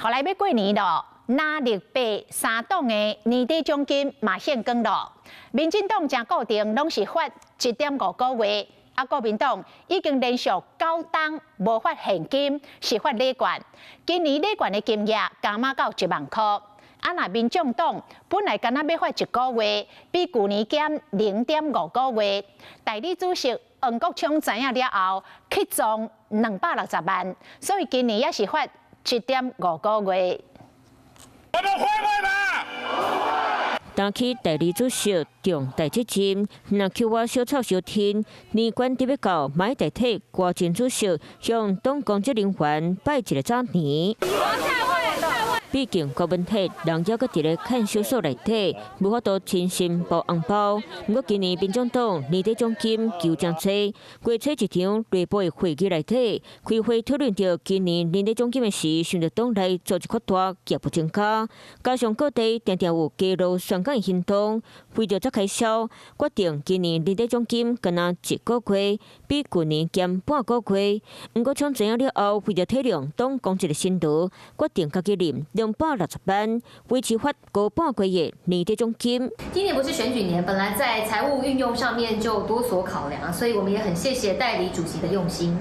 后来要过年咯，那绿白三党的年底奖金嘛现更咯。民进党真固定拢是发1.5个月，国民党已经连续9档无发现金，是发礼券。今年礼券的金额加码到1万块。那民众党本来敢若要发1个月，比去年减0.5个月。代理主席黄国昌知影了后，去装260万，所以今年也是发1.5个月。我们会吧！当起代理主席重大责任，若求我小草小天，年关特别到买代替国政主席向党公职人员拜一个早年。毕竟国文体人还阁伫咧看守所内底，无法度亲身包红包。不过今年民众党年底奖金求真多，过去一场内部的会议内底，开会讨论到今年年底奖金的时，想着党内做一扩大，也不增加。加上各地常常有街路宣讲的行动，为着这开销，决定今年年底奖金敢若1个月，比去年减半个月。不过从知影了后，为着体谅党公职的辛劳，决定家己领260万，维持发高半个月年底奖金。今年不是选举年，本来在财务运用上面就多所考量，所以我们也很谢谢代理主席的用心。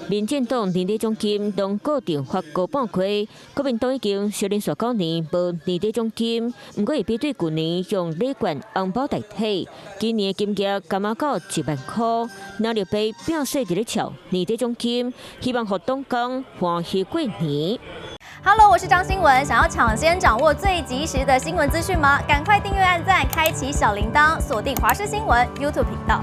民进党年底奖金拢固定发高半个月，国民党已经小连续9年无年底奖金，不过会比对去年用礼券红包代替，今年的金额加码到1万块，那就被表示伫咧抢年底奖金，希望互党工欢喜过年。Hello， 我是张新文，想要抢先掌握最及时的新闻资讯吗？赶快订阅、按赞、开启小铃铛，锁定华视新闻 YouTube 频道。